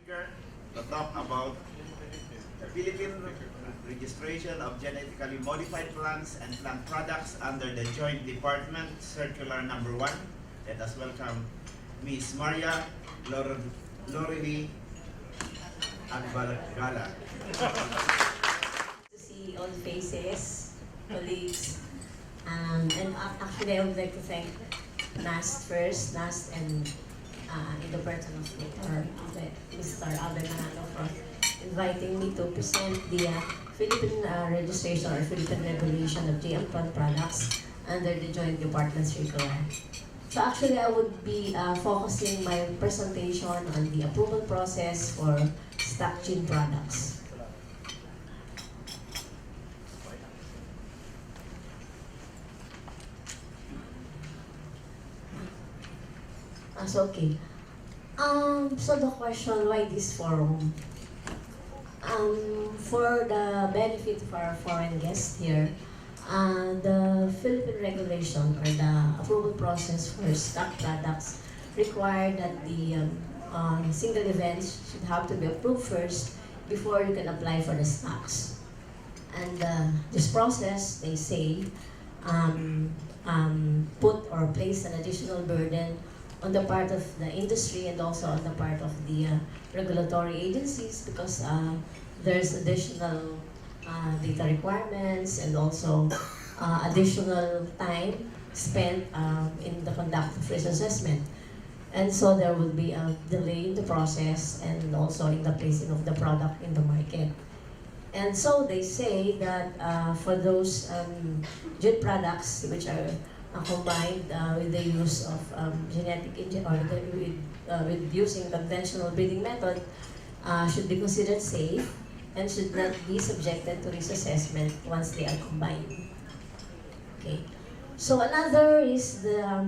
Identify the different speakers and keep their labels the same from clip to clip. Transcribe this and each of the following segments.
Speaker 1: to talk about the Philippine registration of genetically modified plants and plant products under the Joint Department Circular Number 1. Let us welcome Ms. Lorelle Agbagala.
Speaker 2: To see all faces, colleagues, and actually I would like to thank NAST first, NAST and in the person of Mr. Alabang for inviting me to present the Philippine registration or Philippine regulation of GM plant products under the Joint Department Circular. So actually I would be focusing my presentation on the approval process for stock gene products. Okay. So the question, why this forum? For the benefit of our foreign guests here, the Philippine regulation or the approval process for stock products require that the single events should have to be approved first before you can apply for the stocks. And this process, they say, put or place an additional burden on the part of the industry and also on the part of the regulatory agencies because there's additional data requirements and also additional time spent in the conduct of risk assessment. And so there will be a delay in the process and also in the placing of the product in the market. And so they say that for those gene products which are combined with the use of genetic engineering or with using conventional breeding method should be considered safe and should not be subjected to risk assessment once they are combined. Okay. So another is the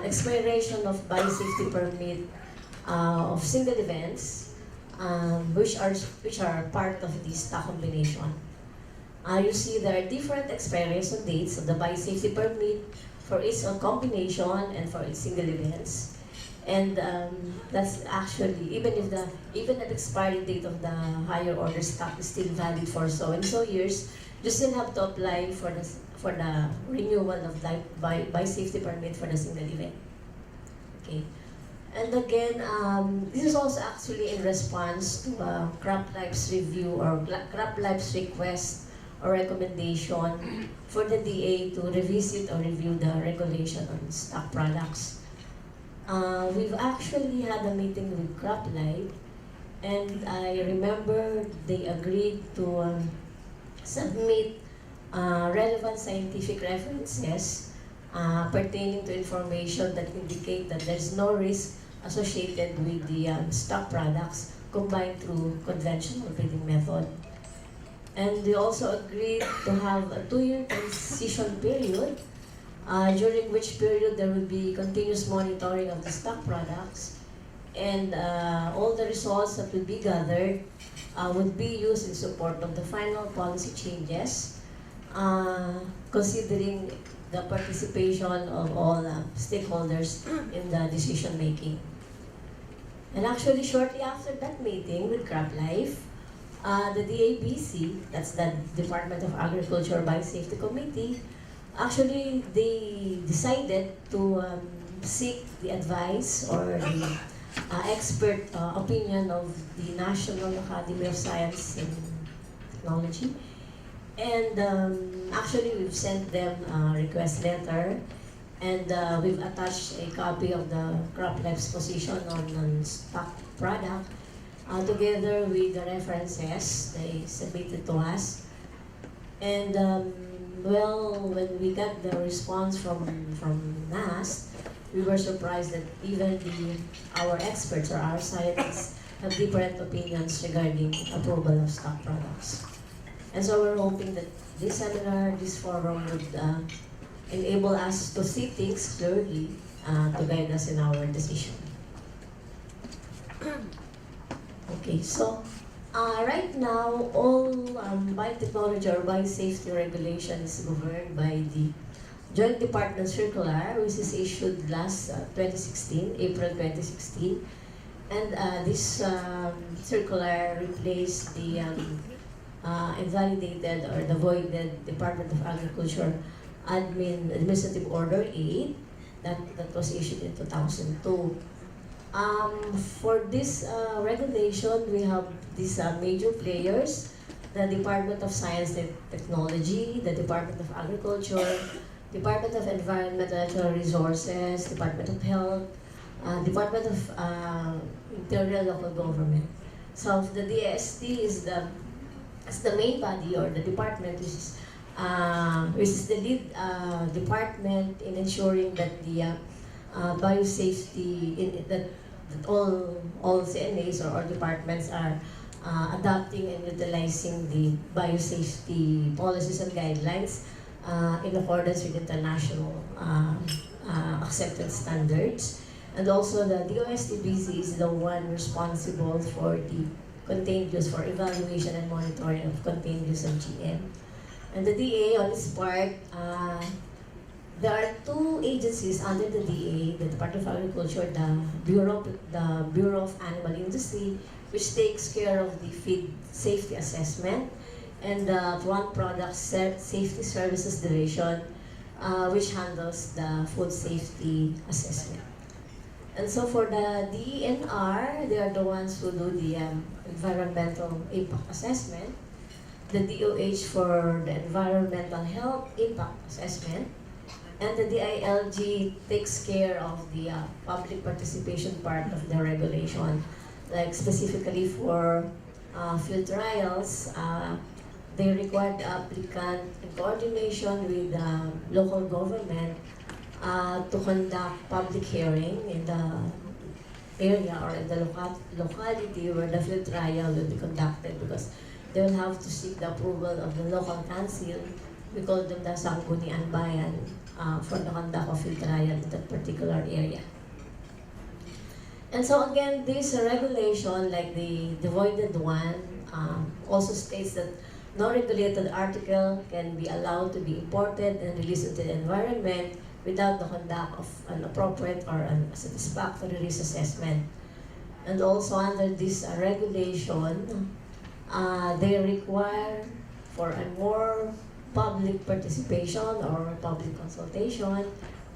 Speaker 2: expiration of biosafety permit of single events which are part of the stock combination. You see there are different expiration dates of the biosafety permit for its combination and for its single events. And that's actually, even if the expiry date of the higher order stock is still valid for so and so years, you still have to apply for the renewal of the biosafety permit for the single event. Okay. And again, this is also actually in response to CropLife's review or CropLife's request or recommendation for the DA to revisit or review the regulation on stock products. We've actually had a meeting with CropLife, and I remember they agreed to submit relevant scientific references pertaining to information that indicate that there's no risk associated with the stock products combined through conventional breeding method. And they also agreed to have a 2-year transition period, during which period there will be continuous monitoring of the stock products, and all the results that will be gathered would be used in support of the final policy changes, considering the participation of all stakeholders in the decision making. And actually, shortly after that meeting with CropLife, the DABC, that's the Department of Agriculture Biosafety Committee, actually they decided to seek the advice or the expert opinion of the National Academy of Science and Technology. And actually we've sent them a request letter, and we've attached a copy of the CropLife's position on stock product together with the references they submitted to us. And well, when we got the response from NAST, we were surprised that even our experts or our scientists have different opinions regarding approval of stock products. And so we're hoping that this seminar, this forum would enable us to see things clearly to guide us in our decision. Okay, so right now, all biotechnology or biosafety regulation is governed by the Joint Department Circular, which is issued last 2016, April 2016. And this circular replaced the invalidated or the voided Department of Agriculture Administrative Order 8 that was issued in 2002. For this regulation, we have these major players: the Department of Science and Technology, the Department of Agriculture, Department of Environment and Natural Resources, Department of Health, Department of Interior Local Government. So the DST is the main body or the department which is the lead department in ensuring that the biosafety that all CNAs or departments are adopting and utilizing the biosafety policies and guidelines in accordance with international accepted standards. And also the DOST-BC is the one responsible for the contagious, for evaluation and monitoring of contagious of GM. And the DA on its part, there are two agencies under the DA, the Department of Agriculture, the Bureau of Animal Industry, which takes care of the feed safety assessment, and the Plant Product Safety Services Division, which handles the food safety assessment. And so for the DENR, they are the ones who do the environmental impact assessment, the DOH for the environmental health impact assessment, and the DILG takes care of the public participation part of the regulation, like specifically for field trials. They require the applicant in coordination with the local government to conduct public hearing in the area or in the locality where the field trial will be conducted, because they will have to seek the approval of the local council. We call them the Sangguniang Bayan for the conduct of field trial in that particular area. And so again, this regulation, like the voided one, also states that no regulated article can be allowed to be imported and released into the environment without the conduct of an appropriate or a satisfactory risk assessment. And also under this regulation, they require for a more public participation or public consultation,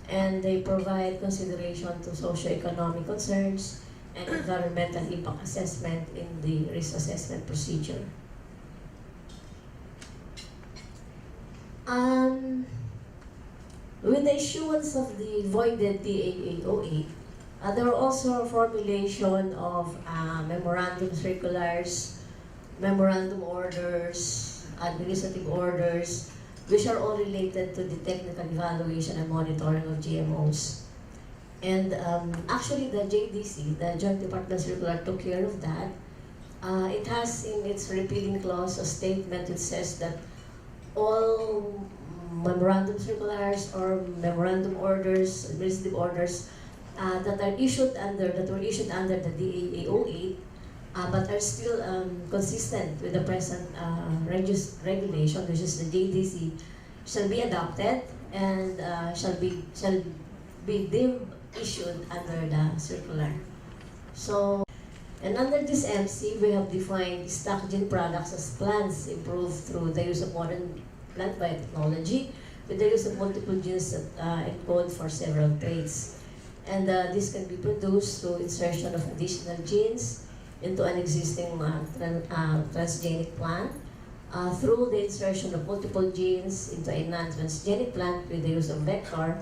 Speaker 2: and they provide consideration to socio-economic concerns and environmental impact assessment in the risk assessment procedure. With the issuance of the voided DA-808, there were also a formulation of memorandum circulars, memorandum orders, administrative orders, which are all related to the technical evaluation and monitoring of GMOs. And actually the JDC, the Joint Department Circular, took care of that. It has in its repealing clause a statement that says that all memorandum circulars or memorandum orders, administrative orders that were issued under the DA-808 but are still consistent with the present regulation, which is the JDC, shall be adopted and shall be deemed issued under the circular. So, and under this MC, we have defined stock gene products as plants improved through the use of modern plant biotechnology with the use of multiple genes that encode for several traits. And this can be produced through insertion of additional genes into an existing transgenic plant, through the insertion of multiple genes into a non-transgenic plant with the use of vector,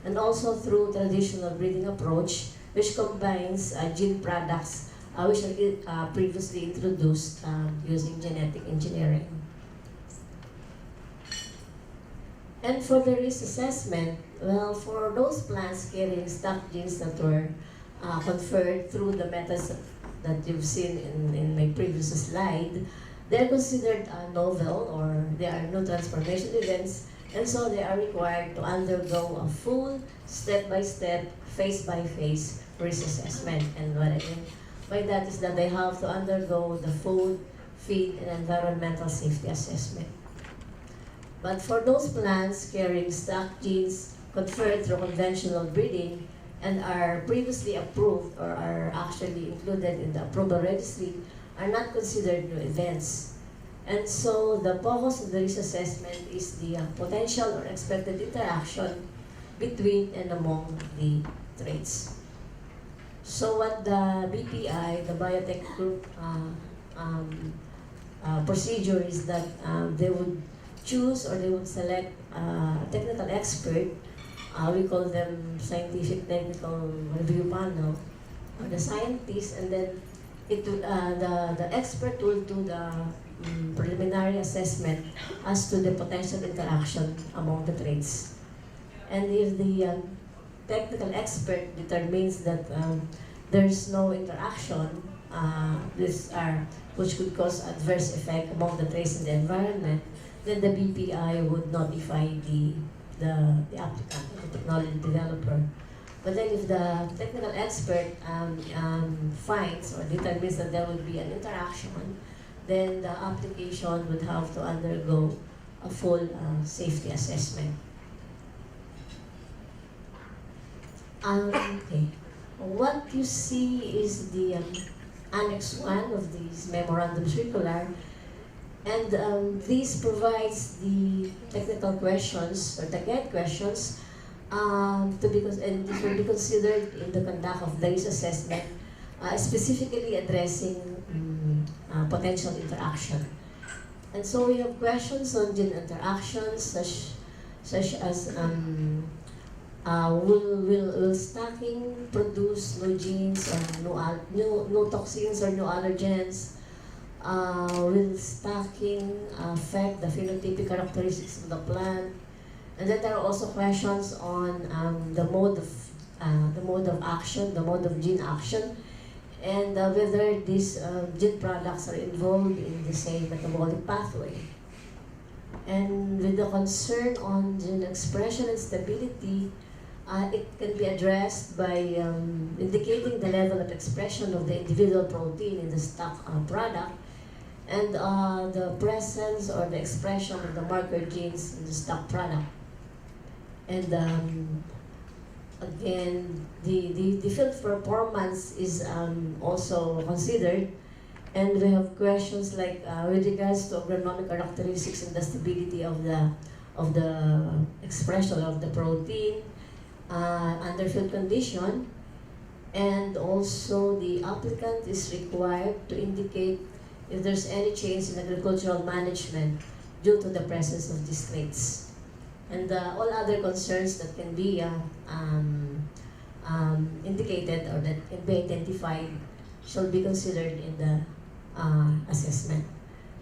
Speaker 2: and also through traditional breeding approach, which combines gene products which are previously introduced using genetic engineering. And for the risk assessment, well, for those plants carrying stock genes that were conferred through the methods that you've seen in my previous slide, they're considered novel, or they are no transformation events, and so they are required to undergo a full step-by-step, phase-by-phase risk assessment. And what I mean by that is that they have to undergo the food, feed, and environmental safety assessment. But for those plants carrying stock genes conferred through conventional breeding and are previously approved or are actually included in the approval registry are not considered new events. And so the focus of the risk assessment is the potential or expected interaction between and among the traits. So what the BPI, the biotech group procedure is that they would choose or they would select a technical expert. We call them scientific technical review panel, or the scientists, and then the expert will do the preliminary assessment as to the potential interaction among the traits. And if the technical expert determines that there's no interaction, which could cause adverse effect among the traits in the environment, then the BPI would notify the applicant, the technology developer. But then if the technical expert finds or determines that there would be an interaction, then the application would have to undergo a full safety assessment. Okay. What you see is the Annex 1 of this Memorandum Circular, and this provides the technical questions or the guide questions and this will be considered in the conduct of the risk assessment, specifically addressing potential interaction. And so we have questions on gene interactions such as will stacking produce new genes or new toxins or new allergens? Will stacking affect the phenotypic characteristics of the plant? And then there are also questions on the mode of action, the mode of gene action, and whether these gene products are involved in the same metabolic pathway. And with the concern on gene expression and stability, it can be addressed by indicating the level of expression of the individual protein in the stock product, and the presence or the expression of the marker genes in the stock product. And again, the field performance is also considered, and we have questions like with regards to agronomic characteristics and the stability of the expression of the protein under field condition, and also the applicant is required to indicate if there's any change in agricultural management due to the presence of these traits. And all other concerns that can be indicated or that can be identified shall be considered in the assessment.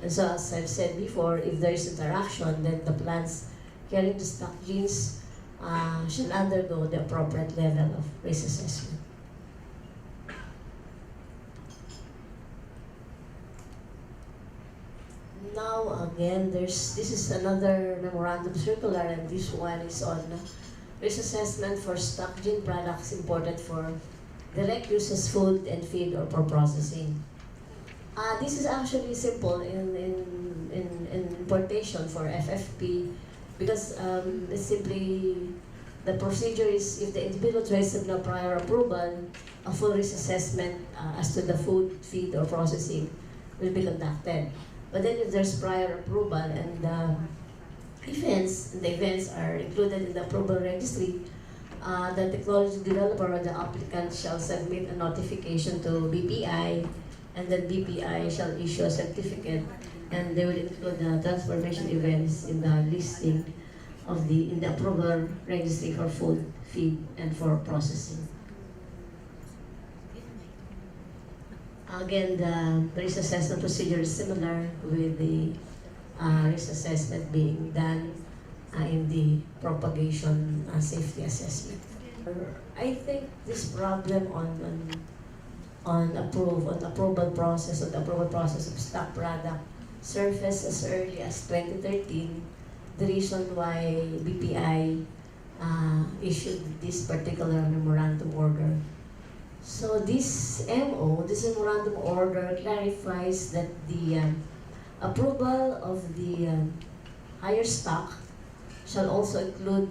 Speaker 2: And so, as I've said before, if there is interaction, then the plants carrying the stock genes should undergo the appropriate level of risk assessment. Now again, this is another memorandum circular, and this one is on risk assessment for stock gene products imported for direct use as food and feed or for processing. This is actually simple in importation for FFP, because it's simply the procedure is if the individual traits have no prior approval, a full risk assessment as to the food, feed, or processing will be conducted. But then if there's prior approval and the events are included in the approval registry, the technology developer or the applicant shall submit a notification to BPI, and then BPI shall issue a certificate, and they will include the transformation events in the listing of in the approval registry for food, feed, and for processing. Again, the risk assessment procedure is similar, with the risk assessment being done in the propagation safety assessment. I think this problem on approval process of stock product surfaced as early as 2013. The reason why BPI issued this particular memorandum order. So this memorandum order clarifies that the approval of the higher stock shall also include,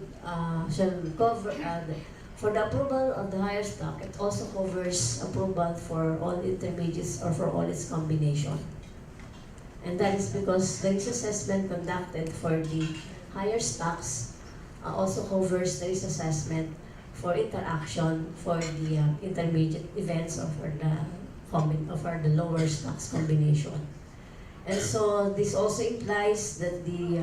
Speaker 2: shall cover For the approval of the higher stock, it also covers approval for all intermediates or for all its combination. And that is because the risk assessment conducted for the higher stocks also covers the risk assessment for interaction for the intermediate events or for the lower stocks combination. And so this also implies that the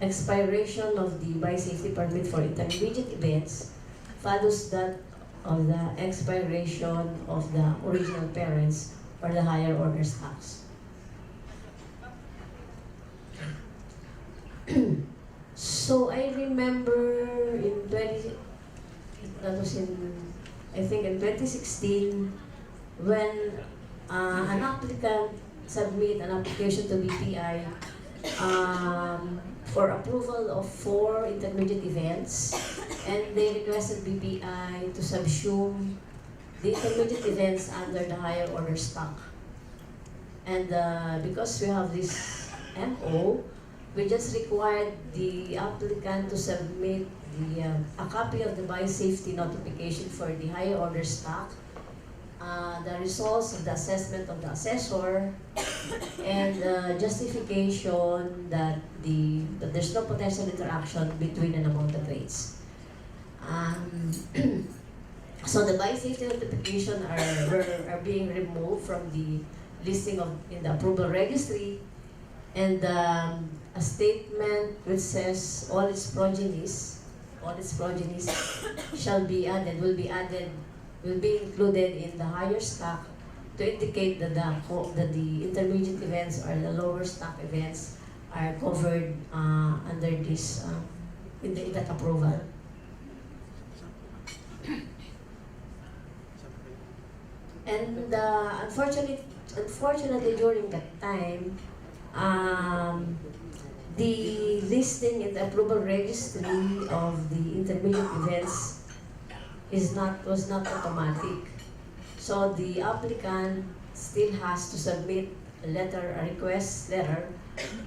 Speaker 2: expiration of the biosafety permit for intermediate events follows that of the expiration of the original parents or the higher order stocks. So I remember I think in 2016, when an applicant submit an application to BPI for approval of 4 intermediate events, and they requested BPI to subsume the intermediate events under the higher order stock. And because we have this MO, we just required the applicant to submit a copy of the biosafety notification for the higher order stock, the results of the assessment of the assessor, and justification that there's no potential interaction between and among the trades. So the biosafety notification are being removed from the listing in the approval registry, and a statement which says all its progenies shall be added, will be included in the higher stock to indicate that the intermediate events or the lower stock events are covered under this in that approval. And unfortunately, during that time, the listing in the approval registry of the intermediate events was not automatic. So the applicant still has to submit a request letter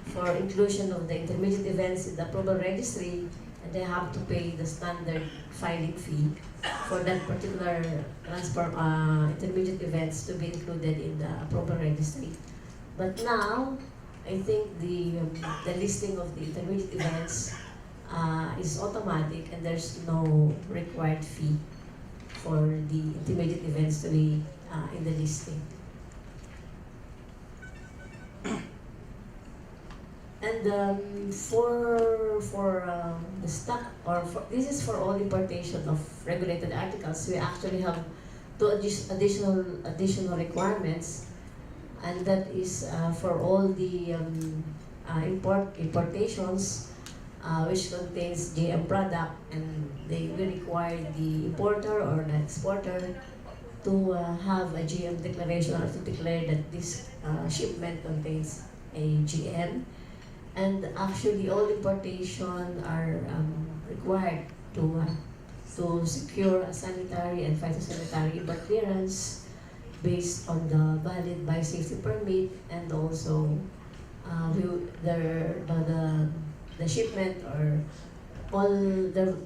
Speaker 2: for inclusion of the intermediate events in the approval registry, and they have to pay the standard filing fee for that particular intermediate events to be included in the approval registry. But now, I think the listing of the intermediate events is automatic, and there's no required fee for the intermediate events to be in the listing. And for the stock, this is for all importation of regulated articles, we actually have 2 additional requirements, and that is for all the importations which contains GM product, and they will require the importer or the exporter to have a GM declaration, or to declare that this shipment contains a GM. And actually, all importation are required to secure a sanitary and phytosanitary clearance based on the valid biosafety permit, and also the shipment or all the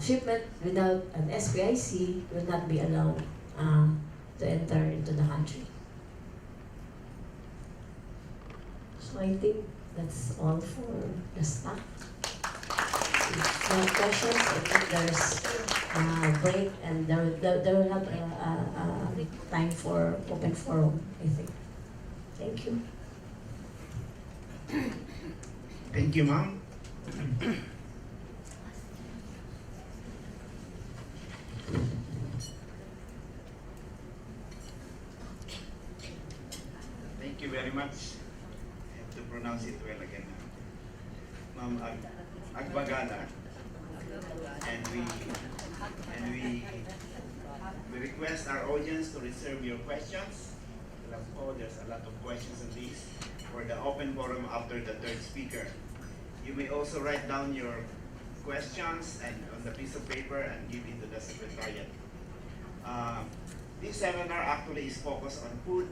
Speaker 2: shipment without an SPIC will not be allowed to enter into the country. So I think that's all for the stock. If you have questions, I think there's a break, and there will have a time for open forum, I think. Thank you.
Speaker 1: Thank you, ma'am. Thank you very much. I have to pronounce it well again. Ms.Agbagala. And we request our audience to reserve your questions. There's a lot of questions on these for the open forum after the third speaker. You may also write down your questions and on the piece of paper and give it to the secretariat. This seminar actually is focused on food,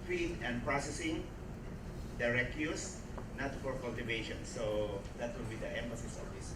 Speaker 1: feed, and processing, direct use, not for cultivation. So that will be the emphasis of this.